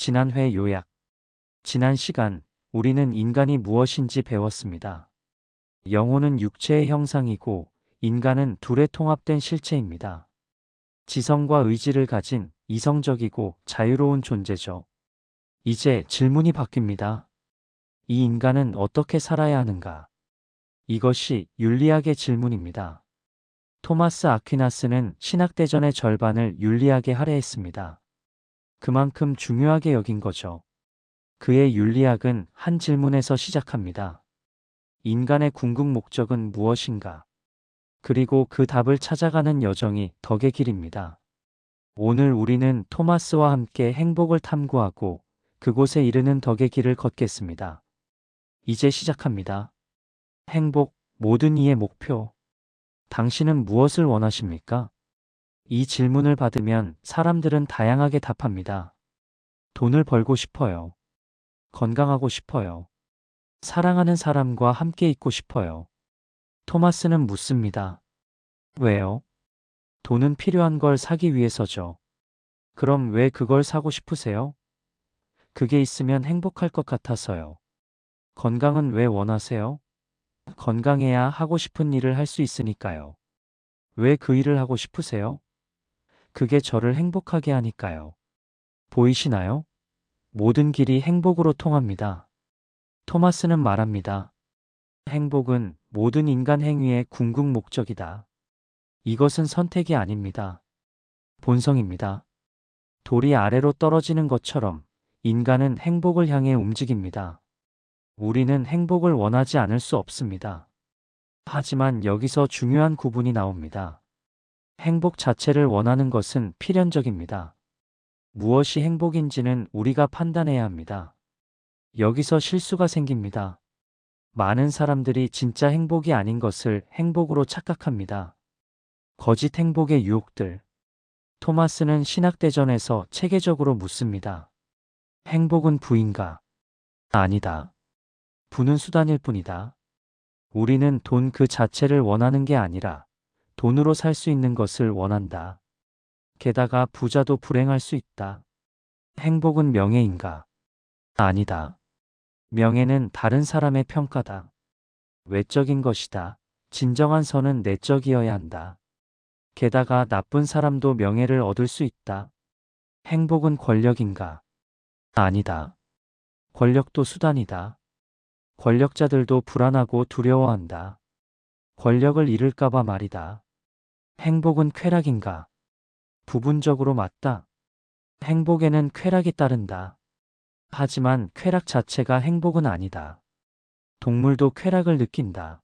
지난 회 요약. 지난 시간, 우리는 인간이 무엇인지 배웠습니다. 영혼은 육체의 형상이고, 인간은 둘의 통합된 실체입니다. 지성과 의지를 가진 이성적이고 자유로운 존재죠. 이제 질문이 바뀝니다. 이 인간은 어떻게 살아야 하는가? 이것이 윤리학의 질문입니다. 토마스 아퀴나스는 신학대전의 절반을 윤리학에 할애했습니다. 그만큼 중요하게 여긴 거죠. 그의 윤리학은 한 질문에서 시작합니다. 인간의 궁극 목적은 무엇인가? 그리고 그 답을 찾아가는 여정이 덕의 길입니다. 오늘 우리는 토마스와 함께 행복을 탐구하고 그곳에 이르는 덕의 길을 걷겠습니다. 이제 시작합니다. 행복, 모든 이의 목표. 당신은 무엇을 원하십니까? 이 질문을 받으면 사람들은 다양하게 답합니다. 돈을 벌고 싶어요. 건강하고 싶어요. 사랑하는 사람과 함께 있고 싶어요. 토마스는 묻습니다. 왜요? 돈은 필요한 걸 사기 위해서죠. 그럼 왜 그걸 사고 싶으세요? 그게 있으면 행복할 것 같아서요. 건강은 왜 원하세요? 건강해야 하고 싶은 일을 할 수 있으니까요. 왜 그 일을 하고 싶으세요? 그게 저를 행복하게 하니까요. 보이시나요? 모든 길이 행복으로 통합니다. 토마스는 말합니다. 행복은 모든 인간 행위의 궁극 목적이다. 이것은 선택이 아닙니다. 본성입니다. 돌이 아래로 떨어지는 것처럼 인간은 행복을 향해 움직입니다. 우리는 행복을 원하지 않을 수 없습니다. 하지만 여기서 중요한 구분이 나옵니다. 행복 자체를 원하는 것은 필연적입니다. 무엇이 행복인지는 우리가 판단해야 합니다. 여기서 실수가 생깁니다. 많은 사람들이 진짜 행복이 아닌 것을 행복으로 착각합니다. 거짓 행복의 유혹들. 토마스는 신학대전에서 체계적으로 묻습니다. 행복은 부인가? 아니다. 부는 수단일 뿐이다. 우리는 돈 그 자체를 원하는 게 아니라 돈으로 살 수 있는 것을 원한다. 게다가 부자도 불행할 수 있다. 행복은 명예인가? 아니다. 명예는 다른 사람의 평가다. 외적인 것이다. 진정한 선은 내적이어야 한다. 게다가 나쁜 사람도 명예를 얻을 수 있다. 행복은 권력인가? 아니다. 권력도 수단이다. 권력자들도 불안하고 두려워한다. 권력을 잃을까봐 말이다. 행복은 쾌락인가? 부분적으로 맞다. 행복에는 쾌락이 따른다. 하지만 쾌락 자체가 행복은 아니다. 동물도 쾌락을 느낀다.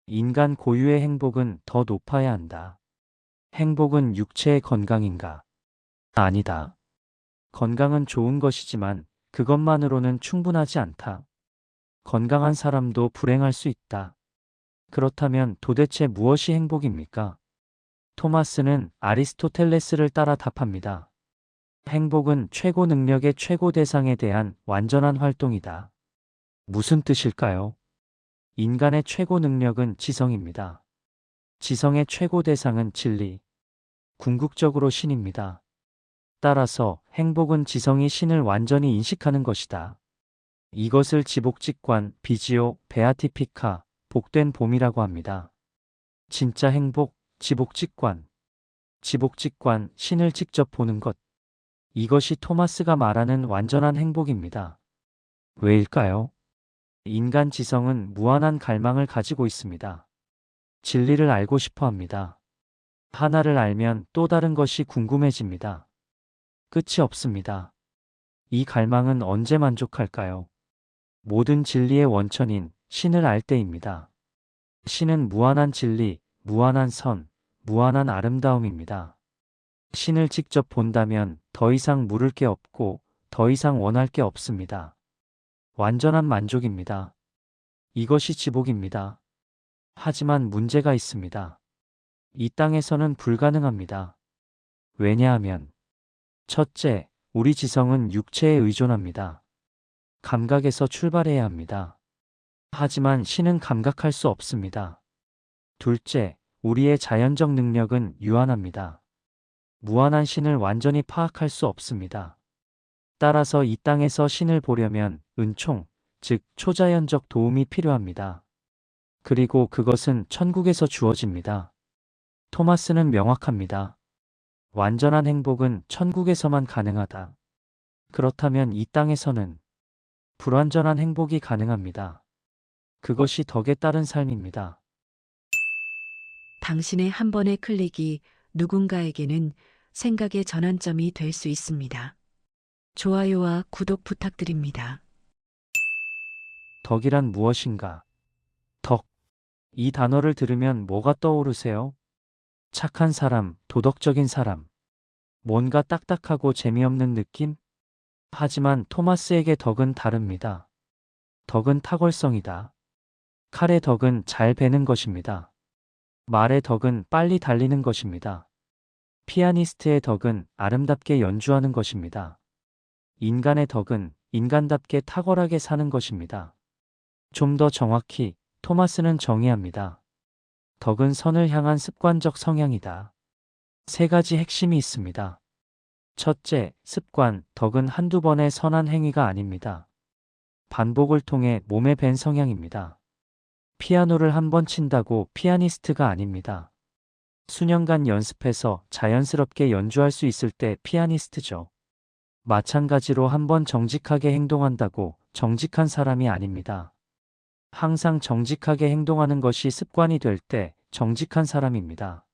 인간 고유의 행복은 더 높아야 한다. 행복은 육체의 건강인가? 아니다. 건강은 좋은 것이지만 그것만으로는 충분하지 않다. 건강한 사람도 불행할 수 있다. 그렇다면 도대체 무엇이 행복입니까? 토마스는 아리스토텔레스를 따라 답합니다. 행복은 최고 능력의 최고 대상에 대한 완전한 활동이다. 무슨 뜻일까요? 인간의 최고 능력은 지성입니다. 지성의 최고 대상은 진리, 궁극적으로 신입니다. 따라서 행복은 지성이 신을 완전히 인식하는 것이다. 이것을 지복직관, 비지오, 베아티피카, 복된 봄이라고 합니다. 진짜 행복, 지복직관. 지복직관, 신을 직접 보는 것. 이것이 토마스가 말하는 완전한 행복입니다. 왜일까요? 인간 지성은 무한한 갈망을 가지고 있습니다. 진리를 알고 싶어 합니다. 하나를 알면 또 다른 것이 궁금해집니다. 끝이 없습니다. 이 갈망은 언제 만족할까요? 모든 진리의 원천인 신을 알 때입니다. 신은 무한한 진리, 무한한 선, 무한한 아름다움입니다. 신을 직접 본다면 더 이상 물을 게 없고 더 이상 원할 게 없습니다. 완전한 만족입니다. 이것이 지복입니다. 하지만 문제가 있습니다. 이 땅에서는 불가능합니다. 왜냐하면 첫째, 우리 지성은 육체에 의존합니다. 감각에서 출발해야 합니다. 하지만 신은 감각할 수 없습니다. 둘째, 우리의 자연적 능력은 유한합니다. 무한한 신을 완전히 파악할 수 없습니다. 따라서 이 땅에서 신을 보려면 은총, 즉 초자연적 도움이 필요합니다. 그리고 그것은 천국에서 주어집니다. 토마스는 명확합니다. 완전한 행복은 천국에서만 가능하다. 그렇다면 이 땅에서는 불완전한 행복이 가능합니다. 그것이 덕에 따른 삶입니다. 당신의 한 번의 클릭이 누군가에게는 생각의 전환점이 될 수 있습니다. 좋아요와 구독 부탁드립니다. 덕이란 무엇인가? 덕. 이 단어를 들으면 뭐가 떠오르세요? 착한 사람, 도덕적인 사람. 뭔가 딱딱하고 재미없는 느낌? 하지만 토마스에게 덕은 다릅니다. 덕은 탁월성이다. 칼의 덕은 잘 베는 것입니다. 말의 덕은 빨리 달리는 것입니다. 피아니스트의 덕은 아름답게 연주하는 것입니다. 인간의 덕은 인간답게 탁월하게 사는 것입니다. 좀 더 정확히 토마스는 정의합니다. 덕은 선을 향한 습관적 성향이다. 세 가지 핵심이 있습니다. 첫째, 습관. 덕은 한두 번의 선한 행위가 아닙니다. 반복을 통해 몸에 밴 성향입니다. 피아노를 한 번 친다고 피아니스트가 아닙니다. 수년간 연습해서 자연스럽게 연주할 수 있을 때 피아니스트죠. 마찬가지로 한 번 정직하게 행동한다고 정직한 사람이 아닙니다. 항상 정직하게 행동하는 것이 습관이 될 때 정직한 사람입니다.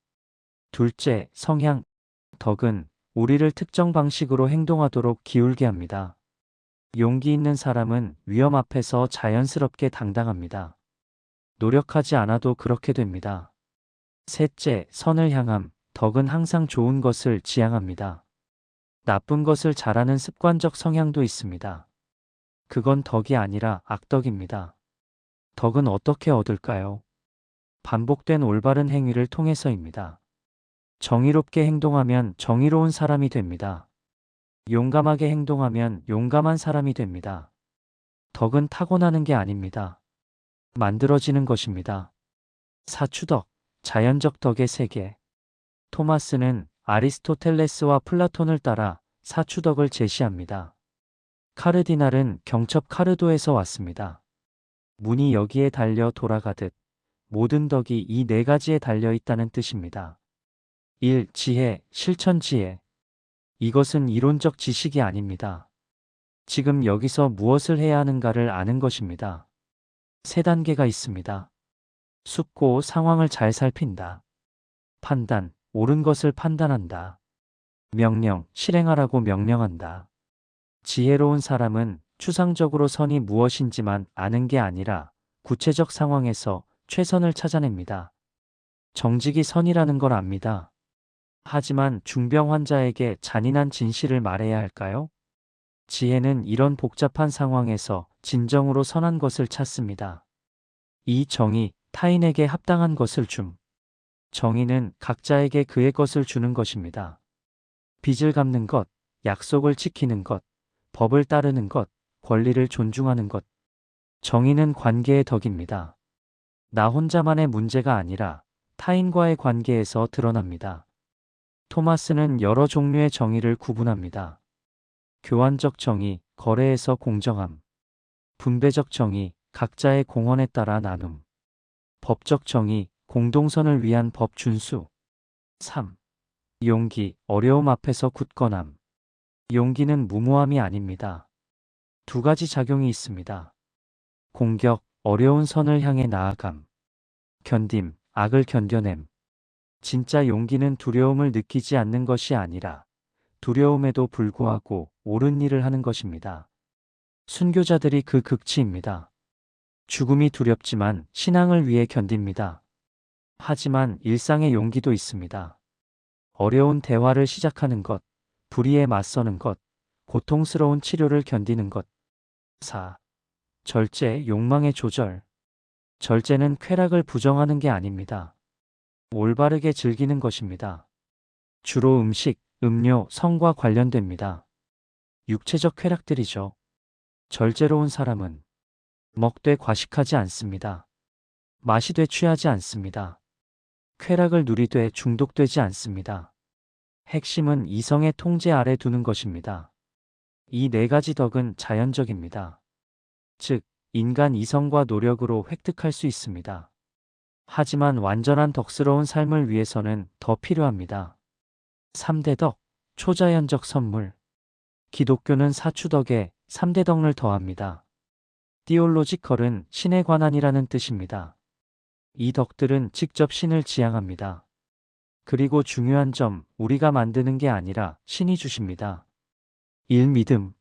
둘째, 성향. 덕은 우리를 특정 방식으로 행동하도록 기울게 합니다. 용기 있는 사람은 위험 앞에서 자연스럽게 당당합니다. 노력하지 않아도 그렇게 됩니다. 셋째, 선을 향함. 덕은 항상 좋은 것을 지향합니다. 나쁜 것을 잘하는 습관적 성향도 있습니다. 그건 덕이 아니라 악덕입니다. 덕은 어떻게 얻을까요? 반복된 올바른 행위를 통해서입니다. 정의롭게 행동하면 정의로운 사람이 됩니다. 용감하게 행동하면 용감한 사람이 됩니다. 덕은 타고나는 게 아닙니다. 만들어지는 것입니다. 사추덕, 자연적 덕의 세계. 토마스는 아리스토텔레스와 플라톤을 따라 사추덕을 제시합니다. 카르디날은 경첩 카르도에서 왔습니다. 문이 여기에 달려 돌아가듯 모든 덕이 이 네 가지에 달려 있다는 뜻입니다. 1. 지혜, 실천 지혜. 이것은 이론적 지식이 아닙니다. 지금 여기서 무엇을 해야 하는가를 아는 것입니다. 세 단계가 있습니다. 숙고, 상황을 잘 살핀다. 판단, 옳은 것을 판단한다. 명령, 실행하라고 명령한다. 지혜로운 사람은 추상적으로 선이 무엇인지만 아는 게 아니라 구체적 상황에서 최선을 찾아냅니다. 정직이 선이라는 걸 압니다. 하지만 중병 환자에게 잔인한 진실을 말해야 할까요? 지혜는 이런 복잡한 상황에서 진정으로 선한 것을 찾습니다. 이 정의, 타인에게 합당한 것을 줌. 정의는 각자에게 그의 것을 주는 것입니다. 빚을 갚는 것, 약속을 지키는 것, 법을 따르는 것, 권리를 존중하는 것. 정의는 관계의 덕입니다. 나 혼자만의 문제가 아니라 타인과의 관계에서 드러납니다. 토마스는 여러 종류의 정의를 구분합니다. 교환적 정의, 거래에서 공정함. 분배적 정의, 각자의 공헌에 따라 나눔. 법적 정의, 공동선을 위한 법 준수. 3. 용기, 어려움 앞에서 굳건함. 용기는 무모함이 아닙니다. 두 가지 작용이 있습니다. 공격, 어려운 선을 향해 나아감. 견딤, 악을 견뎌냄. 진짜 용기는 두려움을 느끼지 않는 것이 아니라 두려움에도 불구하고 옳은 일을 하는 것입니다. 순교자들이 그 극치입니다. 죽음이 두렵지만 신앙을 위해 견딥니다. 하지만 일상의 용기도 있습니다. 어려운 대화를 시작하는 것, 불의에 맞서는 것, 고통스러운 치료를 견디는 것. 4. 절제, 욕망의 조절. 절제는 쾌락을 부정하는 게 아닙니다. 올바르게 즐기는 것입니다. 주로 음식, 음료, 성과 관련됩니다. 육체적 쾌락들이죠. 절제로운 사람은 먹되 과식하지 않습니다. 마시되 취하지 않습니다. 쾌락을 누리되 중독되지 않습니다. 핵심은 이성의 통제 아래 두는 것입니다. 이 네 가지 덕은 자연적입니다. 즉, 인간 이성과 노력으로 획득할 수 있습니다. 하지만 완전한 덕스러운 삶을 위해서는 더 필요합니다. 3대 덕, 초자연적 선물. 기독교는 사추덕에 3대 덕을 더합니다. 띠올로지컬은 신에 관한이라는 뜻입니다. 이 덕들은 직접 신을 지향합니다. 그리고 중요한 점, 우리가 만드는 게 아니라 신이 주십니다. 1. 믿음.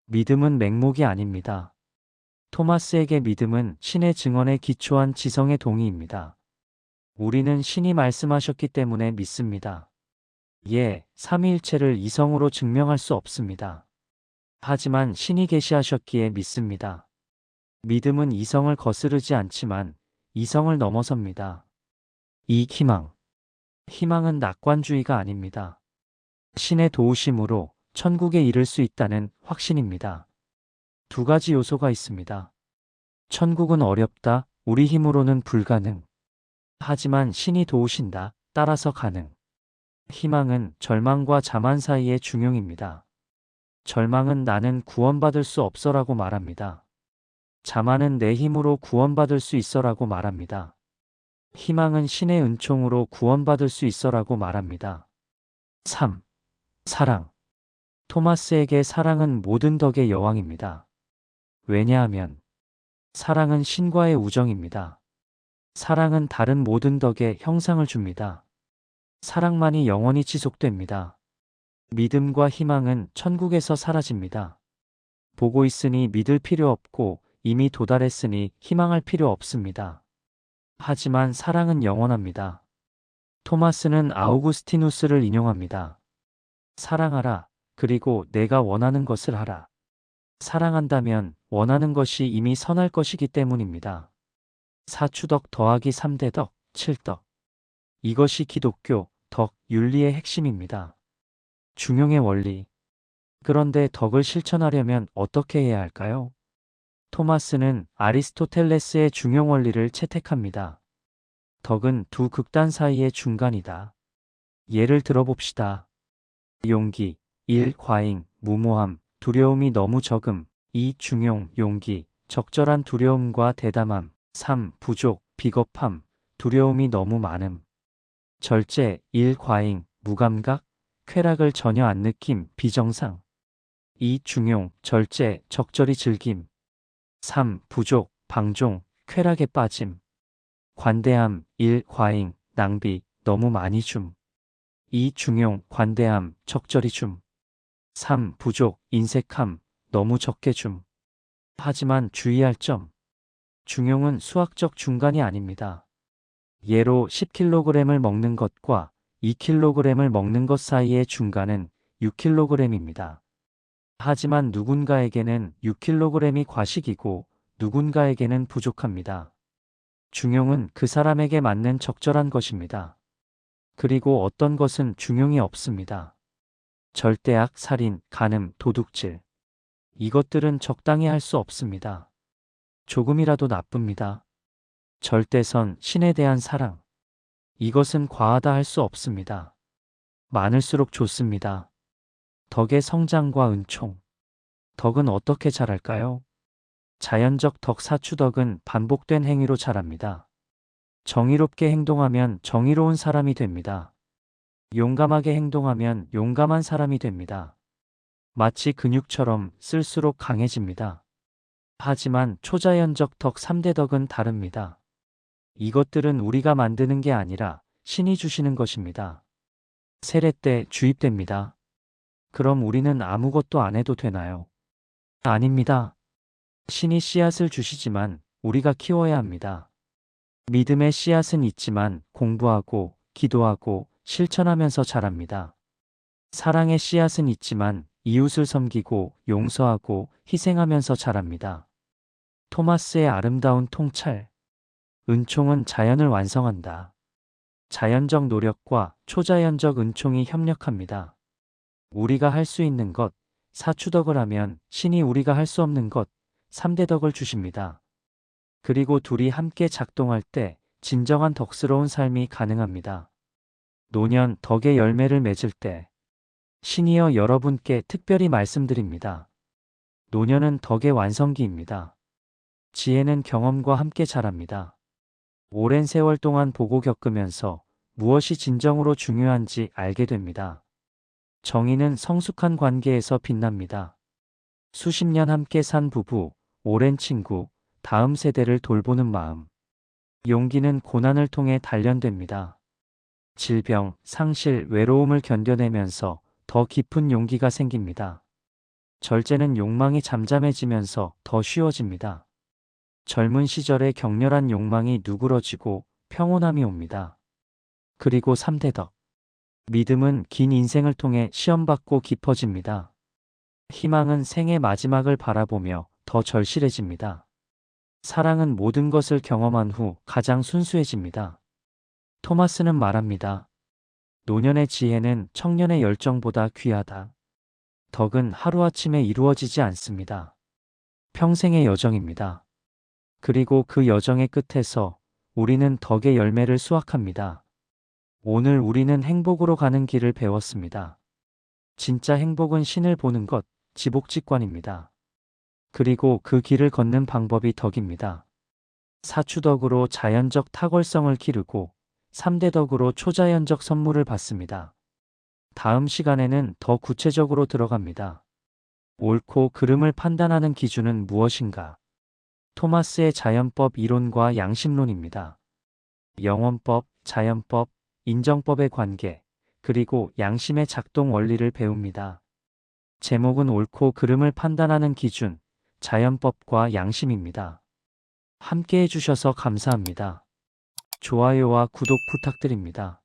믿음은 맹목이 아닙니다. 토마스에게 믿음은 신의 증언에 기초한 지성의 동의입니다. 우리는 신이 말씀하셨기 때문에 믿습니다. 예, 삼위일체를 이성으로 증명할 수 없습니다. 하지만 신이 계시하셨기에 믿습니다. 믿음은 이성을 거스르지 않지만 이성을 넘어섭니다. 2. 희망. 희망은 낙관주의가 아닙니다. 신의 도우심으로 천국에 이를 수 있다는 확신입니다. 두 가지 요소가 있습니다. 천국은 어렵다, 우리 힘으로는 불가능. 하지만 신이 도우신다, 따라서 가능. 희망은 절망과 자만 사이의 중용입니다. 절망은 나는 구원받을 수 없어라고 말합니다. 자만은 내 힘으로 구원받을 수 있어라고 말합니다. 희망은 신의 은총으로 구원받을 수 있어라고 말합니다. 3. 사랑. 토마스에게 사랑은 모든 덕의 여왕입니다. 왜냐하면 사랑은 신과의 우정입니다. 사랑은 다른 모든 덕에 형상을 줍니다. 사랑만이 영원히 지속됩니다. 믿음과 희망은 천국에서 사라집니다. 보고 있으니 믿을 필요 없고 이미 도달했으니 희망할 필요 없습니다. 하지만 사랑은 영원합니다. 토마스는 아우구스티누스를 인용합니다. 사랑하라. 그리고 내가 원하는 것을 하라. 사랑한다면 원하는 것이 이미 선할 것이기 때문입니다. 사추덕 더하기 3대 덕, 7덕. 이것이 기독교, 덕, 윤리의 핵심입니다. 중용의 원리. 그런데 덕을 실천하려면 어떻게 해야 할까요? 토마스는 아리스토텔레스의 중용 원리를 채택합니다. 덕은 두 극단 사이의 중간이다. 예를 들어봅시다. 용기. 1. 과잉, 무모함, 두려움이 너무 적음. 2. 중용, 용기, 적절한 두려움과 대담함. 3. 부족, 비겁함, 두려움이 너무 많음. 절제. 1. 과잉, 무감각, 쾌락을 전혀 안 느낌, 비정상. 2. 중용, 절제, 적절히 즐김. 3. 부족, 방종, 쾌락에 빠짐. 관대함. 1. 과잉, 낭비, 너무 많이 줌. 2. 중용, 관대함, 적절히 줌. 3. 부족, 인색함, 너무 적게 줌. 하지만 주의할 점. 중용은 수학적 중간이 아닙니다. 예로 10kg을 먹는 것과 2kg을 먹는 것 사이의 중간은 6kg입니다. 하지만 누군가에게는 6kg이 과식이고 누군가에게는 부족합니다. 중용은 그 사람에게 맞는 적절한 것입니다. 그리고 어떤 것은 중용이 없습니다. 절대악, 살인, 간음, 도둑질. 이것들은 적당히 할 수 없습니다. 조금이라도 나쁩니다. 절대선, 신에 대한 사랑. 이것은 과하다 할 수 없습니다. 많을수록 좋습니다. 덕의 성장과 은총. 덕은 어떻게 자랄까요? 자연적 덕 사추덕은 반복된 행위로 자랍니다. 정의롭게 행동하면 정의로운 사람이 됩니다. 용감하게 행동하면 용감한 사람이 됩니다. 마치 근육처럼 쓸수록 강해집니다. 하지만 초자연적 덕 3대 덕은 다릅니다. 이것들은 우리가 만드는 게 아니라 신이 주시는 것입니다. 세례 때 주입됩니다. 그럼 우리는 아무것도 안 해도 되나요? 아닙니다. 신이 씨앗을 주시지만 우리가 키워야 합니다. 믿음의 씨앗은 있지만 공부하고 기도하고 실천하면서 자랍니다. 사랑의 씨앗은 있지만 이웃을 섬기고 용서하고 희생하면서 자랍니다. 토마스의 아름다운 통찰. 은총은 자연을 완성한다. 자연적 노력과 초자연적 은총이 협력합니다. 우리가 할 수 있는 것, 사추덕을 하면 신이 우리가 할 수 없는 것, 3대 덕을 주십니다. 그리고 둘이 함께 작동할 때 진정한 덕스러운 삶이 가능합니다. 노년 덕의 열매를 맺을 때 시니어 여러분께 특별히 말씀드립니다. 노년은 덕의 완성기입니다. 지혜는 경험과 함께 자랍니다. 오랜 세월 동안 보고 겪으면서 무엇이 진정으로 중요한지 알게 됩니다. 정의는 성숙한 관계에서 빛납니다. 수십 년 함께 산 부부, 오랜 친구, 다음 세대를 돌보는 마음. 용기는 고난을 통해 단련됩니다. 질병, 상실, 외로움을 견뎌내면서 더 깊은 용기가 생깁니다. 절제는 욕망이 잠잠해지면서 더 쉬워집니다. 젊은 시절의 격렬한 욕망이 누그러지고 평온함이 옵니다. 그리고 3대 덕. 믿음은 긴 인생을 통해 시험받고 깊어집니다. 희망은 생의 마지막을 바라보며 더 절실해집니다. 사랑은 모든 것을 경험한 후 가장 순수해집니다. 토마스는 말합니다. 노년의 지혜는 청년의 열정보다 귀하다. 덕은 하루아침에 이루어지지 않습니다. 평생의 여정입니다. 그리고 그 여정의 끝에서 우리는 덕의 열매를 수확합니다. 오늘 우리는 행복으로 가는 길을 배웠습니다. 진짜 행복은 신을 보는 것, 지복직관입니다. 그리고 그 길을 걷는 방법이 덕입니다. 사추덕으로 자연적 탁월성을 기르고 3대 덕으로 초자연적 선물을 받습니다. 다음 시간에는 더 구체적으로 들어갑니다. 옳고 그름을 판단하는 기준은 무엇인가? 토마스의 자연법 이론과 양심론입니다. 영원법, 자연법, 인정법의 관계, 그리고 양심의 작동 원리를 배웁니다. 제목은 옳고 그름을 판단하는 기준, 자연법과 양심입니다. 함께 해주셔서 감사합니다. 좋아요와 구독 부탁드립니다.